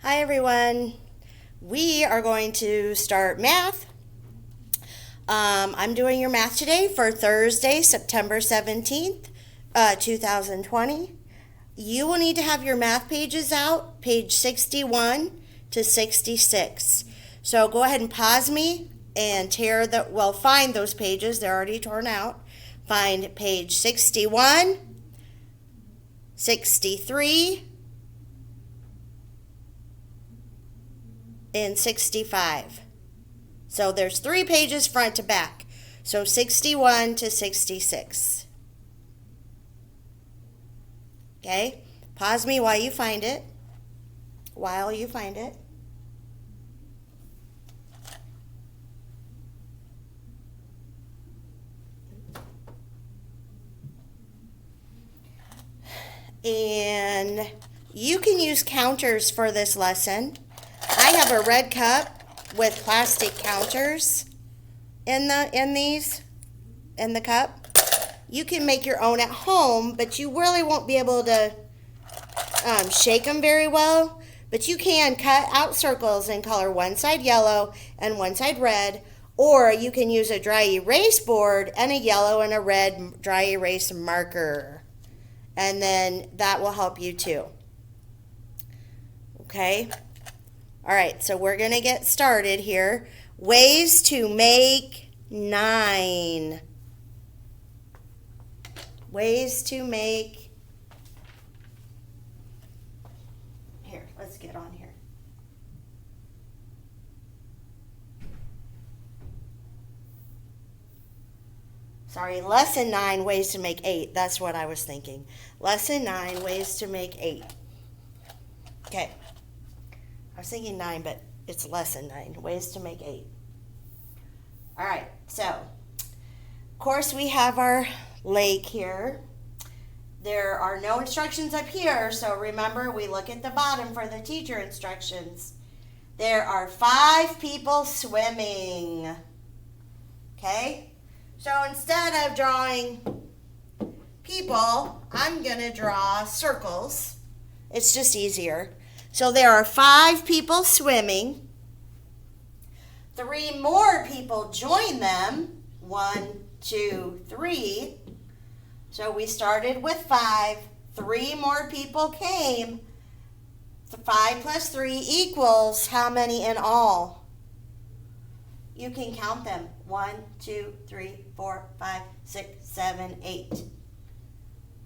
Hi everyone. We are going to start math. I'm doing your math today for Thursday, September 17th, 2020. You will need to have your math pages out, page 61 to 66. So go ahead and pause me and find those pages. They're already torn out. Find page 61, 63, and 65. So there's 3 pages front to back. So 61 to 66. Okay? Pause me while you find it. And you can use counters for this lesson. I have a red cup with plastic counters in the cup. You can make your own at home, but you really won't be able to shake them very well. But you can cut out circles and color one side yellow and one side red, or you can use a dry erase board and a yellow and a red dry erase marker. And then that will help you too. Okay? All right, so we're going to get started here. Ways to make 9. Ways to make... Here, let's get on here. Sorry, lesson 9, ways to make 8. That's what I was thinking. Lesson 9, ways to make 8. Okay. I was thinking 9, but it's lesson 9, ways to make 8. All right, so, of course, we have our lake here. There are no instructions up here, so remember, we look at the bottom for the teacher instructions. There are 5 people swimming. Okay? So instead of drawing people, I'm going to draw circles. It's just easier. So there are 5 people swimming. 3 more people join them. 1, 2, 3. So we started with 5. 3 more people came. 5 plus 3 equals how many in all? You can count them. 1, 2, 3, 4, 5, 6, 7, 8.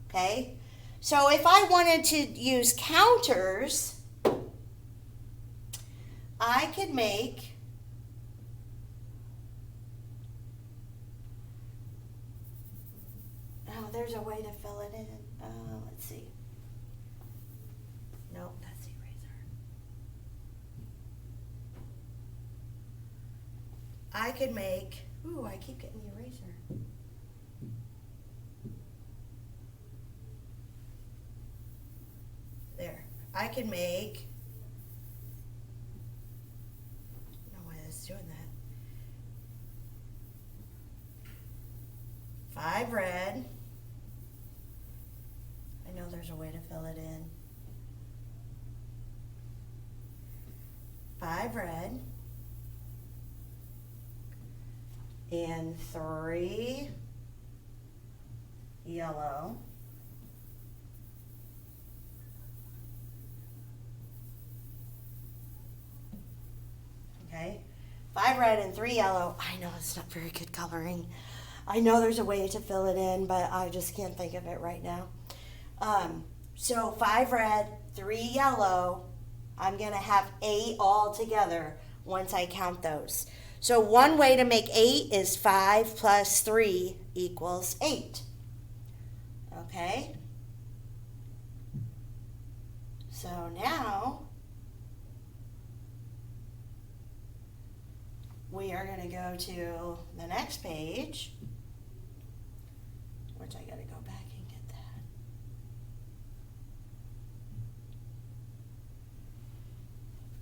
Okay? So if I wanted to use counters, I could make there's a way to fill it in. Let's see. Nope, that's the eraser. I could make, I keep getting the eraser. There. I could make, I don't know why that's doing that. 5 red. I know there's a way to fill it in. 5 red. And 3 yellow. Okay, 5 red and 3 yellow. I know it's not very good coloring. I know there's a way to fill it in, but I just can't think of it right now. So 5 red, 3 yellow. I'm going to have 8 all together once I count those. So one way to make 8 is 5 plus 3 equals 8. Okay? So now we are going to go to the next page, which I got to go back and get that.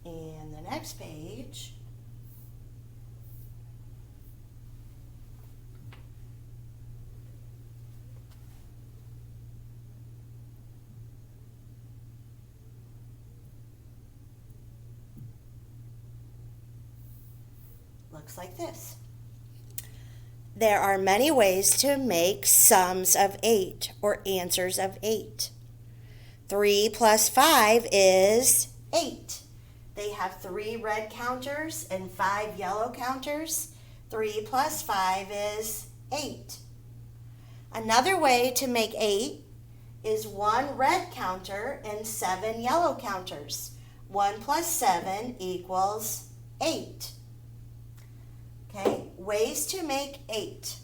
And the next page looks like this. There are many ways to make sums of 8 or answers of 8. 3 plus 5 is 8. They have 3 red counters and 5 yellow counters. 3 plus 5 is 8. Another way to make 8 is 1 red counter and 7 yellow counters. 1 plus 7 equals 8. Okay, ways to make 8.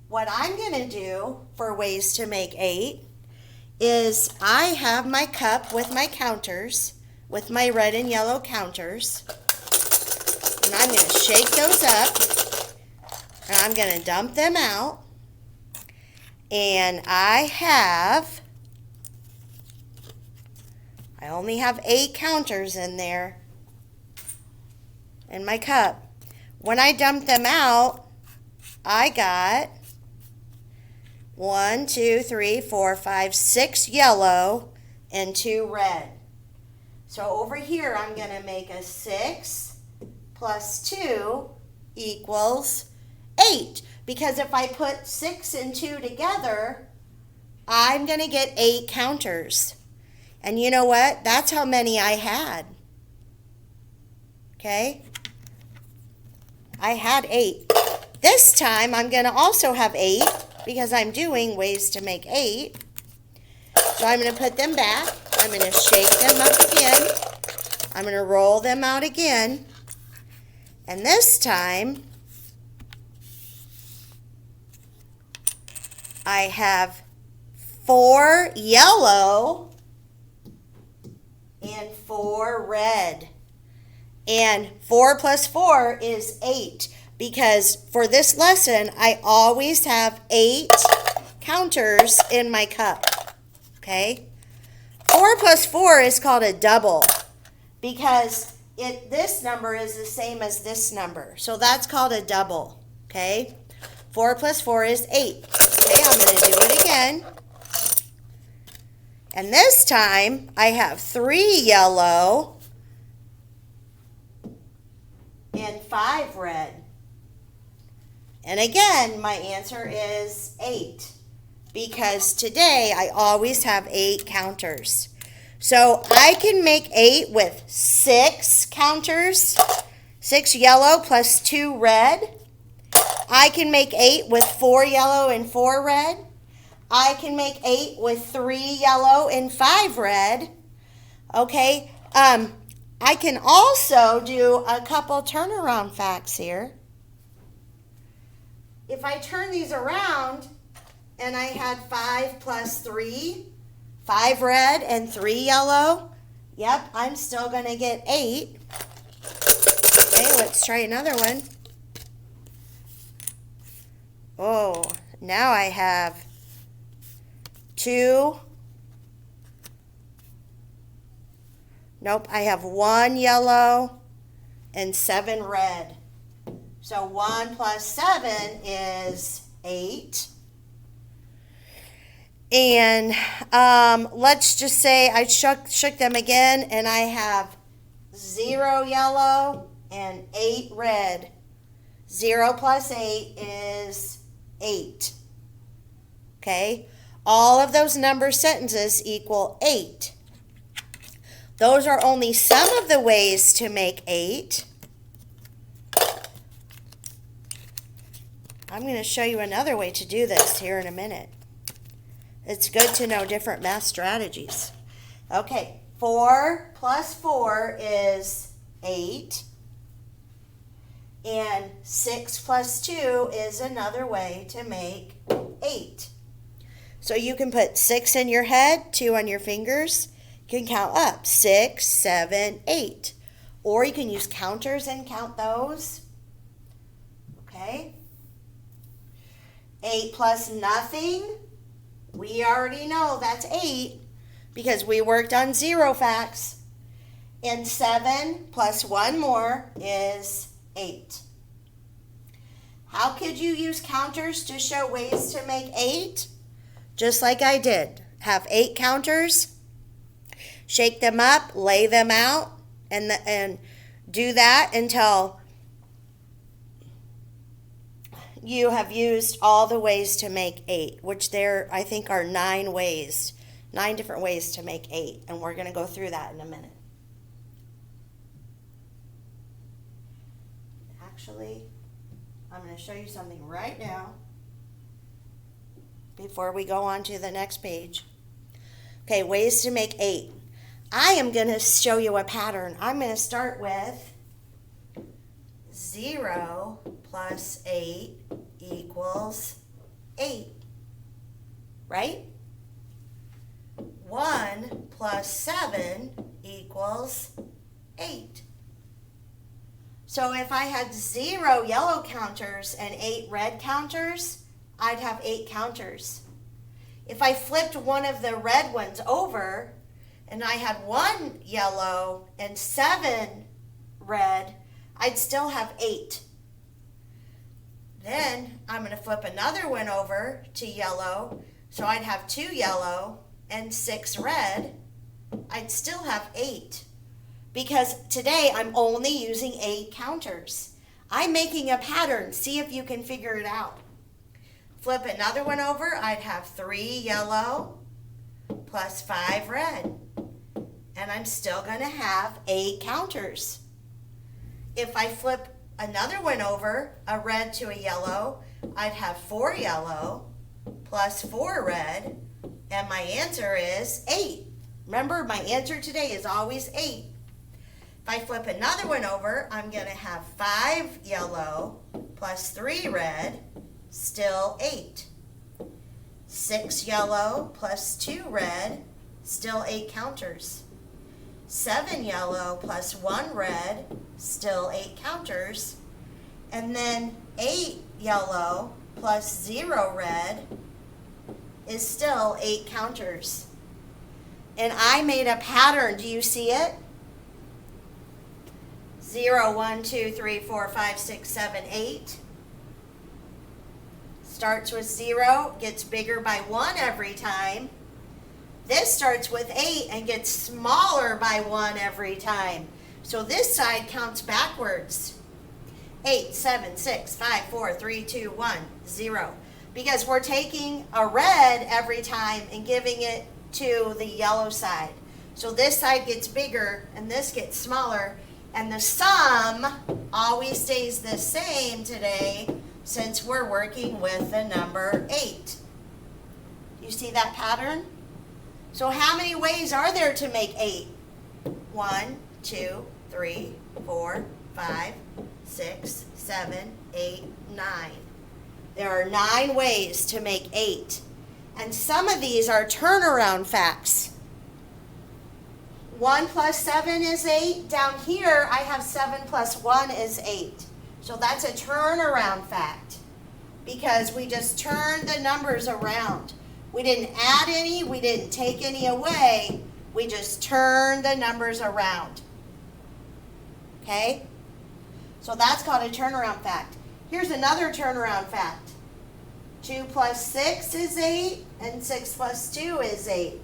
What I'm going to do for ways to make 8 is I have my cup with my counters, with my red and yellow counters, and I'm going to shake those up, and I'm going to dump them out, and I only have 8 counters in there in my cup. When I dump them out, I got 1, 2, 3, 4, 5, 6 yellow and 2 red. So over here, I'm going to make a 6 plus 2 equals 8. Because if I put 6 and 2 together, I'm going to get 8 counters. And you know what? That's how many I had. Okay? I had 8. This time, I'm going to also have 8 because I'm doing ways to make 8. So I'm going to put them back. I'm going to shake them up again. I'm going to roll them out again. And this time, I have 4 yellow and 4 red. And 4 plus 4 is 8. Because for this lesson, I always have 8 counters in my cup. Okay? 4 plus 4 is called a double. Because this number is the same as this number. So that's called a double. Okay? 4 plus 4 is 8. Okay, I'm going to do it again. And this time, I have 3 yellow and 5 red. And again, my answer is 8. Because today, I always have 8 counters. So I can make 8 with 6 counters. 6 yellow plus 2 red. I can make 8 with 4 yellow and 4 red. I can make 8 with 3 yellow and 5 red. Okay, I can also do a couple turnaround facts here. If I turn these around and I had 5 plus 3, 5 red and 3 yellow, yep, I'm still going to get 8. Okay, let's try another one. Oh, now I have 2. Nope, I have 1 yellow and 7 red. So 1 plus 7 is 8. And let's just say I shook them again, and I have 0 yellow and 8 red. 0 plus 8 is 8. Okay? All of those number sentences equal 8. Those are only some of the ways to make 8. I'm going to show you another way to do this here in a minute. It's good to know different math strategies. Okay, 4 plus 4 is 8. And 6 plus 2 is another way to make 8. So you can put 6 in your head, 2 on your fingers. You can count up 6, 7, 8. Or you can use counters and count those. Okay. 8 plus nothing, we already know that's 8 because we worked on 0 facts. And 7 plus 1 more is 8. How could you use counters to show ways to make 8? Just like I did. Have 8 counters, shake them up, lay them out, and Do that until you have used all the ways to make 8, which there I think are 9 ways, 9 different ways to make 8, and we're going to go through that in a minute. Actually, I'm going to show you something right now before we go on to the next page. Okay, ways to make 8. I am going to show you a pattern. I'm going to start with 0 plus 8 equals 8, right? 1 plus 7 equals 8. So if I had 0 yellow counters and 8 red counters, I'd have 8 counters. If I flipped one of the red ones over and I had 1 yellow and 7 red, I'd still have 8. Then I'm going to flip another one over to yellow, so I'd have 2 yellow and 6 red. I'd still have 8. Because today I'm only using 8 counters. I'm making a pattern. See if you can figure it out. Flip another one over, I'd have 3 yellow plus 5 red. And I'm still going to have 8 counters. If I flip another one over, a red to a yellow, I'd have 4 yellow plus 4 red, and my answer is 8. Remember, my answer today is always 8. If I flip another one over, I'm going to have 5 yellow plus 3 red, still 8. 6 yellow plus 2 red, still 8 counters. 7 yellow plus 1 red, still 8 counters. And then 8 yellow plus 0 red is still 8 counters. And I made a pattern. Do you see it? 0, 1, 2, 3, 4, 5, 6, 7, 8. Starts with 0, gets bigger by 1 every time. This starts with 8 and gets smaller by 1 every time. So this side counts backwards. 8, 7, 6, 5, 4, 3, 2, 1, 0. Because we're taking a red every time and giving it to the yellow side. So this side gets bigger and this gets smaller. And the sum always stays the same today since we're working with the number 8. You see that pattern? So how many ways are there to make 8? 1, 2, 3, 4, 5, 6, 7, 8, 9. There are 9 ways to make 8. And some of these are turnaround facts. 1 plus 7 is 8. Down here, I have 7 plus 1 is 8. So that's a turnaround fact because we just turned the numbers around. We didn't add any, we didn't take any away. We just turned the numbers around. Okay? So that's called a turnaround fact. Here's another turnaround fact. 2 plus 6 is 8, and 6 plus 2 is 8.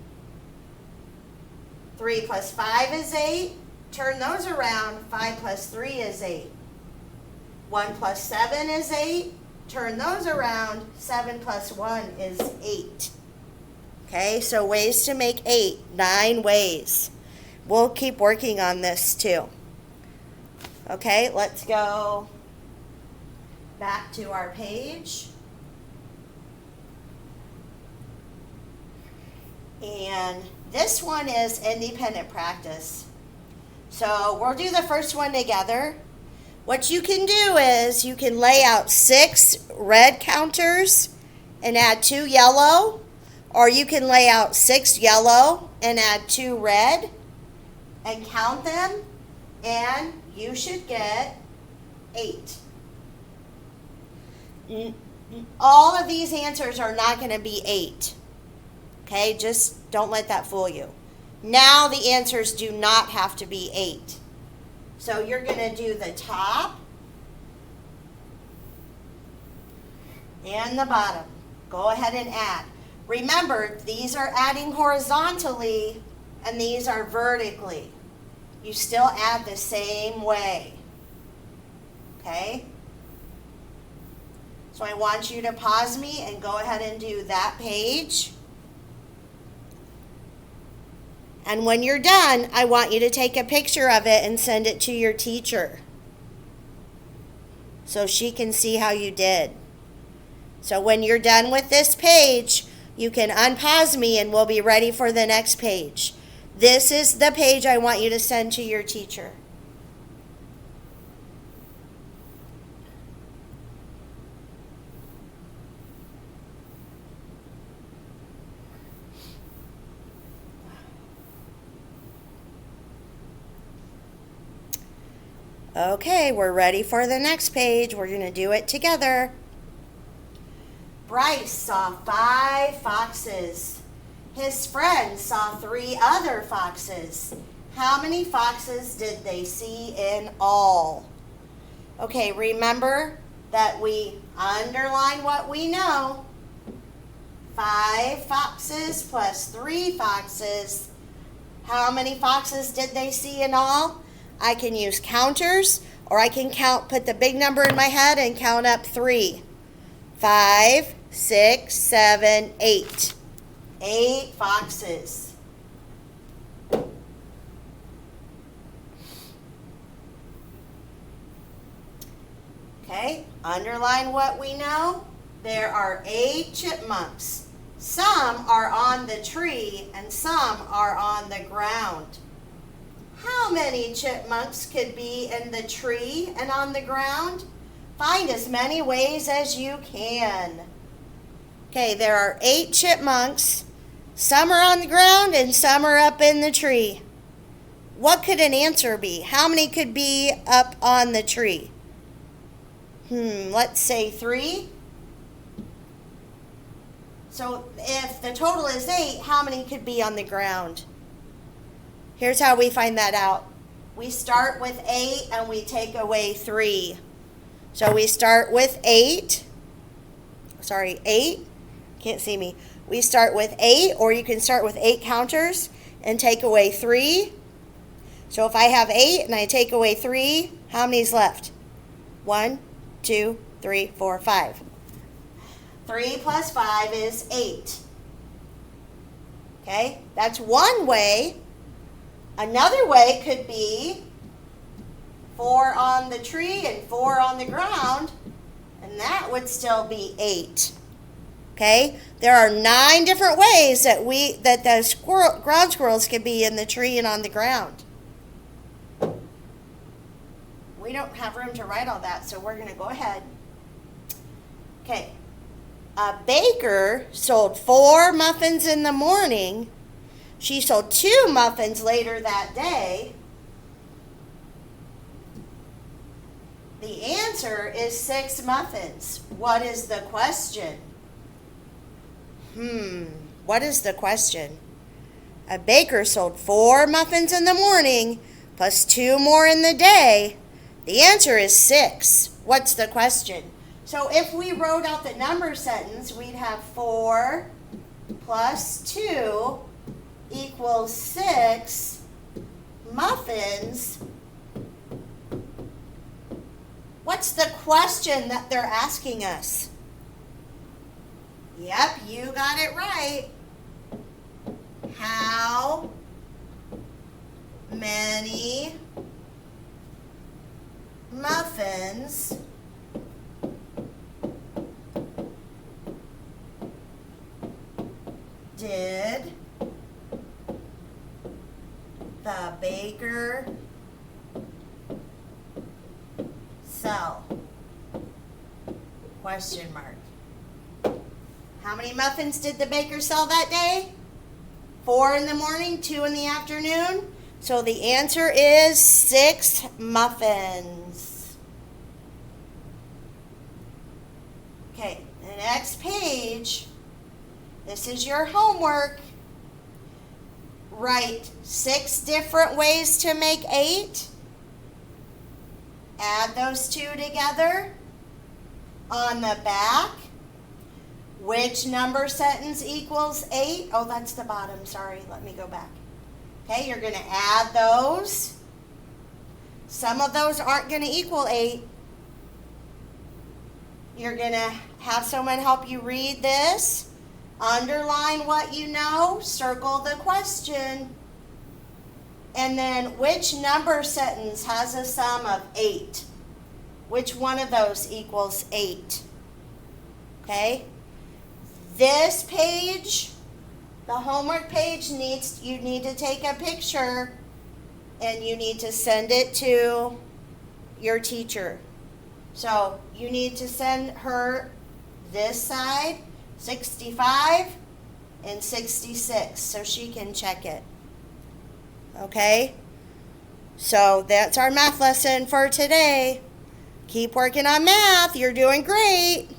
3 plus 5 is 8. Turn those around. 5 plus 3 is 8. 1 plus 7 is 8. Turn those around. 7 plus 1 is 8. Okay, so ways to make 8. 9 ways. We'll keep working on this too. Okay, let's go back to our page. And this one is independent practice. So we'll do the first one together. What you can do is you can lay out 6 red counters and add 2 yellow, or you can lay out 6 yellow and add 2 red and count them, and you should get 8. All of these answers are not going to be 8. Okay, just don't let that fool you. Now the answers do not have to be 8. So you're going to do the top and the bottom. Go ahead and add. Remember, these are adding horizontally and these are vertically. you still add the same way. Okay? So I want you to pause me and go ahead and do that page. And when you're done, I want you to take a picture of it and send it to your teacher so she can see how you did. So when you're done with this page, you can unpause me and we'll be ready for the next page. This is the page I want you to send to your teacher. Okay, we're ready for the next page. We're going to do it together. Bryce saw 5 foxes. His friends saw 3 other foxes. How many foxes did they see in all? Okay, remember that we underline what we know. 5 foxes plus 3 foxes. How many foxes did they see in all? I can use counters, or I can put the big number in my head and count up 3. 5, 6, 7, 8. 8 foxes. Okay, underline what we know. There are 8 chipmunks. Some are on the tree and some are on the ground. How many chipmunks could be in the tree and on the ground? Find as many ways as you can. Okay, there are 8 chipmunks. Some are on the ground and some are up in the tree. What could an answer be? How many could be up on the tree? Let's say 3. So if the total is 8, how many could be on the ground? Here's how we find that out. We start with 8 and we take away 3. So we start with 8. 8. Can't see me. We start with 8, or you can start with 8 counters and take away 3. So if I have 8 and I take away 3, how many's left? 1, 2, 3, 4, 5. 3 plus 5 is 8. Okay, that's one way. Another way could be 4 on the tree and 4 on the ground, and that would still be 8. Okay, there are 9 different ways that the ground squirrels can be in the tree and on the ground. We don't have room to write all that, so we're going to go ahead. Okay, a baker sold 4 muffins in the morning. She sold 2 muffins later that day. The answer is 6 muffins. What is the question? What is the question? A baker sold 4 muffins in the morning plus 2 more in the day. The answer is 6. What's the question? So if we wrote out the number sentence, we'd have 4 plus 2 equals 6 muffins. What's the question that they're asking us? Yep, you got it right. How many muffins did the baker sell? Question mark. How many muffins did the baker sell that day? 4 in the morning, 2 in the afternoon. So the answer is 6 muffins. Okay, the next page. This is your homework. Write 6 different ways to make 8. Add those 2 together. On the back, which number sentence equals 8? Oh, that's the bottom. Sorry, let me go back. Okay, you're going to add those. Some of those aren't going to equal 8. You're going to have someone help you read this, underline what you know, circle the question, and then which number sentence has a sum of 8? Which one of those equals 8? Okay? This page, the homework page, you need to take a picture and you need to send it to your teacher. So you need to send her this side, 65 and 66, so she can check it. Okay? So that's our math lesson for today. Keep working on math. You're doing great.